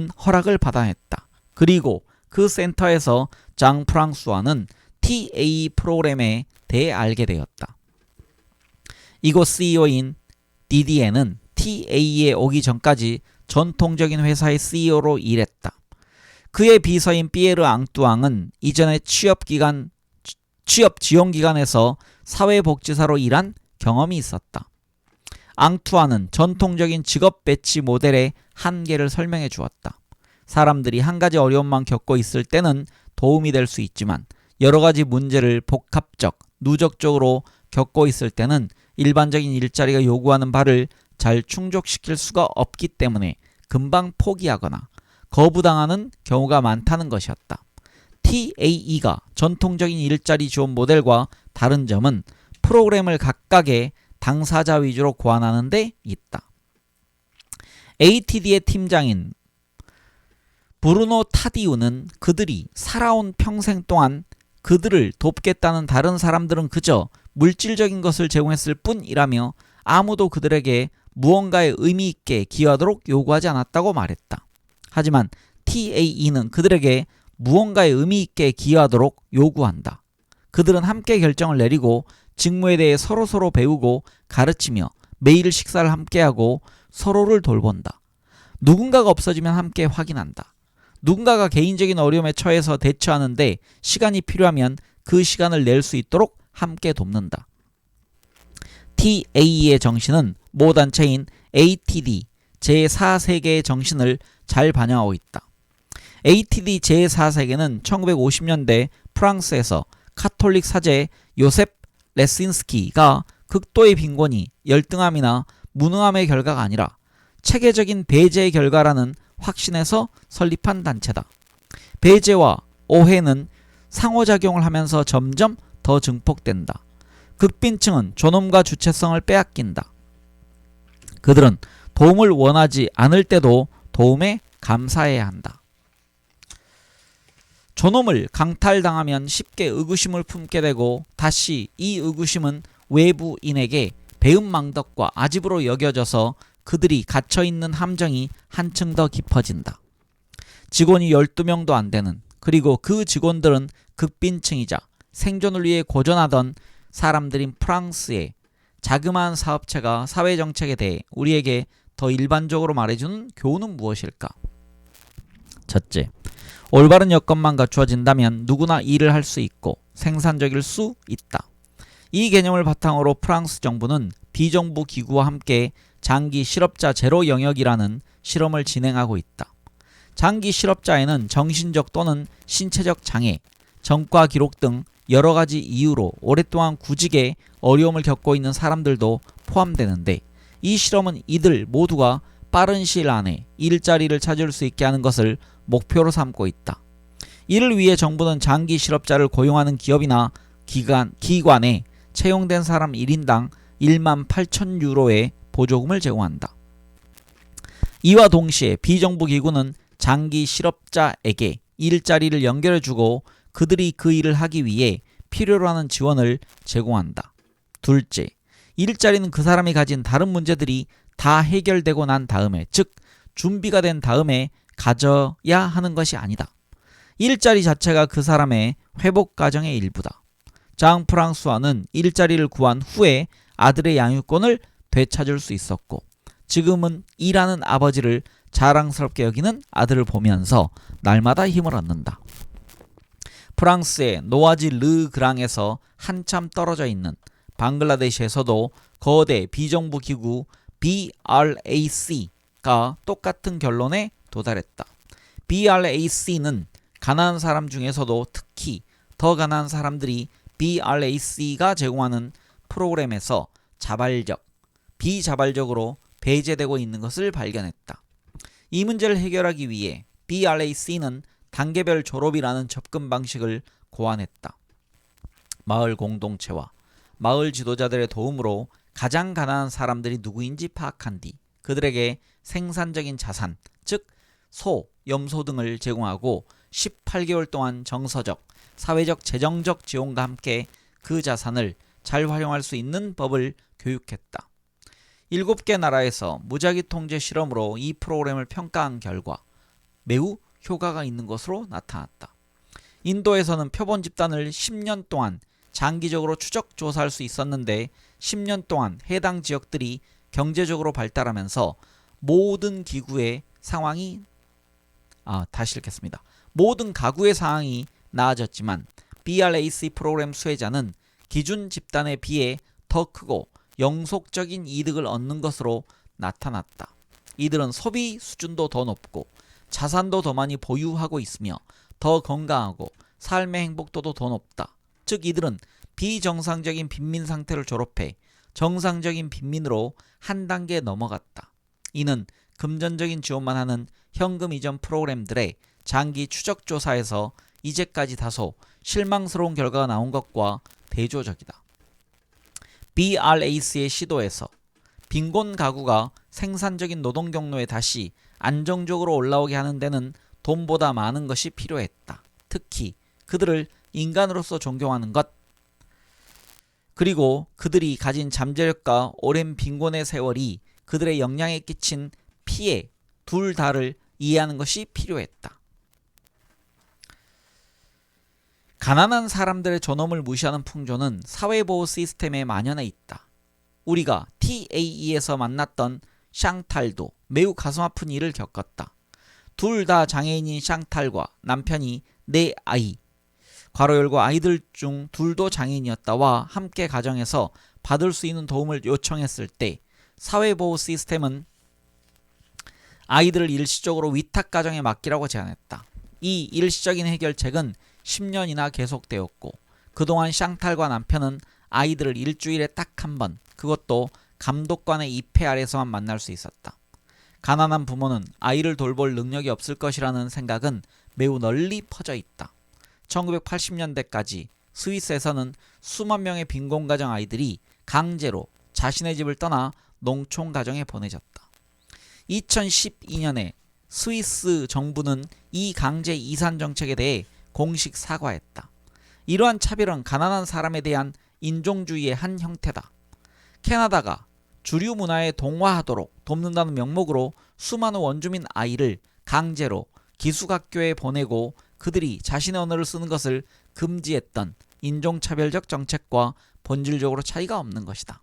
허락을 받아냈다. 그리고 그 센터에서 장 프랑수아는 TA 프로그램에 대해 알게 되었다. 이곳 CEO인 디디에는 TA에 오기 전까지 전통적인 회사의 CEO로 일했다. 그의 비서인 피에르 앙뚜앙은 이전에 취업 지원 기관에서 사회복지사로 일한 경험이 있었다. 앙투안은 전통적인 직업 배치 모델의 한계를 설명해 주었다. 사람들이 한 가지 어려움만 겪고 있을 때는 도움이 될 수 있지만 여러 가지 문제를 복합적, 누적적으로 겪고 있을 때는 일반적인 일자리가 요구하는 바를 잘 충족시킬 수가 없기 때문에 금방 포기하거나 거부당하는 경우가 많다는 것이었다. TAE가 전통적인 일자리 지원 모델과 다른 점은 프로그램을 각각의 당사자 위주로 고안하는 데 있다. ATD의 팀장인 브루노 타디우는 그들이 살아온 평생 동안 그들을 돕겠다는 다른 사람들은 그저 물질적인 것을 제공했을 뿐이라며 아무도 그들에게 무언가의 의미 있게 기여하도록 요구하지 않았다고 말했다. 하지만 TAE는 그들에게 무언가의 의미 있게 기여하도록 요구한다. 그들은 함께 결정을 내리고 직무에 대해 서로서로 배우고 가르치며 매일 식사를 함께하고 서로를 돌본다. 누군가가 없어지면 함께 확인한다. 누군가가 개인적인 어려움에 처해서 대처하는데 시간이 필요하면 그 시간을 낼 수 있도록 함께 돕는다. TAE의 정신은 모 단체인 ATD 제4세계의 정신을 잘 반영하고 있다. ATD 제4세계는 1950년대 프랑스에서 카톨릭 사제 요셉 레신스키가 극도의 빈곤이 열등함이나 무능함의 결과가 아니라 체계적인 배제의 결과라는 확신에서 설립한 단체다. 배제와 오해는 상호작용을 하면서 점점 더 증폭된다. 극빈층은 존엄과 주체성을 빼앗긴다. 그들은 도움을 원하지 않을 때도 도움에 감사해야 한다. 존엄을 강탈당하면 쉽게 의구심을 품게 되고 다시 이 의구심은 외부인에게 배은망덕과 아집으로 여겨져서 그들이 갇혀있는 함정이 한층 더 깊어진다. 직원이 12명도 안 되는, 그리고 그 직원들은 극빈층이자 생존을 위해 고전하던 사람들인 프랑스의 자그마한 사업체가 사회정책에 대해 우리에게 더 일반적으로 말해주는 교훈은 무엇일까? 첫째, 올바른 여건만 갖추어진다면 누구나 일을 할 수 있고 생산적일 수 있다. 이 개념을 바탕으로 프랑스 정부는 비정부 기구와 함께 장기 실업자 제로 영역이라는 실험을 진행하고 있다. 장기 실업자에는 정신적 또는 신체적 장애, 전과 기록 등 여러 가지 이유로 오랫동안 구직에 어려움을 겪고 있는 사람들도 포함되는데, 이 실험은 이들 모두가 빠른 시일 안에 일자리를 찾을 수 있게 하는 것을 목표로 삼고 있다. 이를 위해 정부는 장기 실업자를 고용하는 기업이나 기관에 채용된 사람 1인당 18,000유로의 보조금을 제공한다. 이와 동시에 비정부 기구는 장기 실업자에게 일자리를 연결해주고 그들이 그 일을 하기 위해 필요로 하는 지원을 제공한다. 둘째, 일자리는 그 사람이 가진 다른 문제들이 다 해결되고 난 다음에, 즉 준비가 된 다음에 가져야 하는 것이 아니다. 일자리 자체가 그 사람의 회복 과정의 일부다. 장 프랑수아는 일자리를 구한 후에 아들의 양육권을 되찾을 수 있었고, 지금은 일하는 아버지를 자랑스럽게 여기는 아들을 보면서 날마다 힘을 얻는다. 프랑스의 노아지 르그랑에서 한참 떨어져 있는 방글라데시에서도 거대 비정부 기구 BRAC가 똑같은 결론에 도달했다. BRAC는 가난한 사람 중에서도 특히 더 가난한 사람들이 BRAC가 제공하는 프로그램에서 자발적, 비자발적으로 배제되고 있는 것을 발견했다. 이 문제를 해결하기 위해 BRAC는 단계별 졸업이라는 접근 방식을 고안했다. 마을 공동체와 마을 지도자들의 도움으로 가장 가난한 사람들이 누구인지 파악한 뒤 그들에게 생산적인 자산, 즉 소, 염소 등을 제공하고 18개월 동안 정서적, 사회적, 재정적 지원과 함께 그 자산을 잘 활용할 수 있는 법을 교육했다. 7개 나라에서 무작위 통제 실험으로 이 프로그램을 평가한 결과 매우 효과가 있는 것으로 나타났다. 인도에서는 표본 집단을 10년 동안 장기적으로 추적 조사할 수 있었는데 10년 동안 해당 지역들이 경제적으로 발달하면서 모든 기구의 상황이 다시 읽겠습니다. 모든 가구의 상황이 나아졌지만 BRAC 프로그램 수혜자는 기준 집단에 비해 더 크고 영속적인 이득을 얻는 것으로 나타났다. 이들은 소비 수준도 더 높고 자산도 더 많이 보유하고 있으며 더 건강하고 삶의 행복도도 더 높다. 즉 이들은 비정상적인 빈민 상태를 졸업해 정상적인 빈민으로 한 단계 넘어갔다. 이는 금전적인 지원만 하는 현금 이전 프로그램들의 장기 추적 조사에서 이제까지 다소 실망스러운 결과가 나온 것과 대조적이다. BRAC의 시도에서 빈곤 가구가 생산적인 노동 경로에 다시 안정적으로 올라오게 하는 데는 돈보다 많은 것이 필요했다. 특히 그들을 인간으로서 존경하는 것, 그리고 그들이 가진 잠재력과 오랜 빈곤의 세월이 그들의 역량에 끼친 피해 둘 다를 이해하는 것이 필요했다. 가난한 사람들의 존엄을 무시하는 풍조는 사회보호 시스템에 만연해 있다. 우리가 TAE에서 만났던 샹탈도 매우 가슴 아픈 일을 겪었다. 둘 다 장애인인 샹탈과 남편이 4아이, 괄호 열고 아이들 중 둘도 장애인이었다와 함께 가정에서 받을 수 있는 도움을 요청했을 때 사회보호 시스템은 아이들을 일시적으로 위탁가정에 맡기라고 제안했다. 이 일시적인 해결책은 10년이나 계속되었고 그동안 샹탈과 남편은 아이들을 일주일에 딱 한 번, 그것도 감독관의 입회 아래서만 만날 수 있었다. 가난한 부모는 아이를 돌볼 능력이 없을 것이라는 생각은 매우 널리 퍼져 있다. 1980년대까지 스위스에서는 수만 명의 빈곤가정 아이들이 강제로 자신의 집을 떠나 농촌가정에 보내졌다. 2012년에 스위스 정부는 이 강제 이산 정책에 대해 공식 사과했다. 이러한 차별은 가난한 사람에 대한 인종주의의 한 형태다. 캐나다가 주류 문화에 동화하도록 돕는다는 명목으로 수많은 원주민 아이를 강제로 기숙학교에 보내고 그들이 자신의 언어를 쓰는 것을 금지했던 인종차별적 정책과 본질적으로 차이가 없는 것이다.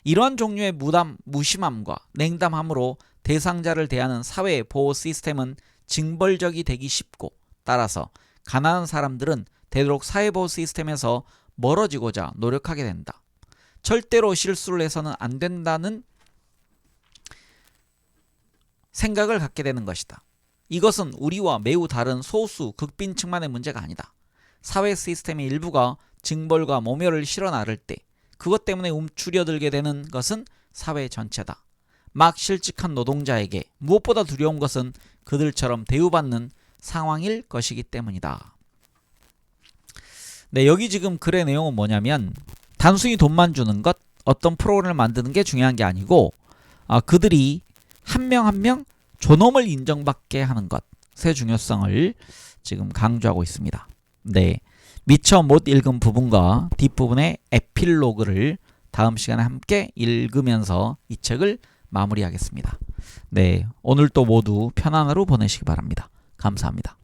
이러한 종류의 무심함과 냉담함으로 대상자를 대하는 사회 보호 시스템은 징벌적이 되기 쉽고 따라서 가난한 사람들은 되도록 사회보호 시스템에서 멀어지고자 노력하게 된다. 절대로 실수를 해서는 안 된다는 생각을 갖게 되는 것이다. 이것은 우리와 매우 다른 소수 극빈층만의 문제가 아니다. 사회 시스템의 일부가 징벌과 모멸을 실어 나를 때 그것 때문에 움츠려들게 되는 것은 사회 전체다. 막 실직한 노동자에게 무엇보다 두려운 것은 그들처럼 대우받는 상황일 것이기 때문이다. 네, 여기 지금 글의 내용은 뭐냐면 단순히 돈만 주는 것, 어떤 프로그램을 만드는 게 중요한 게 아니고 그들이 한 명 한 명 존엄을 인정받게 하는 것의 중요성을 지금 강조하고 있습니다. 네, 미처 못 읽은 부분과 뒷부분의 에필로그를 다음 시간에 함께 읽으면서 이 책을 마무리하겠습니다. 네, 오늘도 모두 편안한 하루 보내시기 바랍니다. 감사합니다.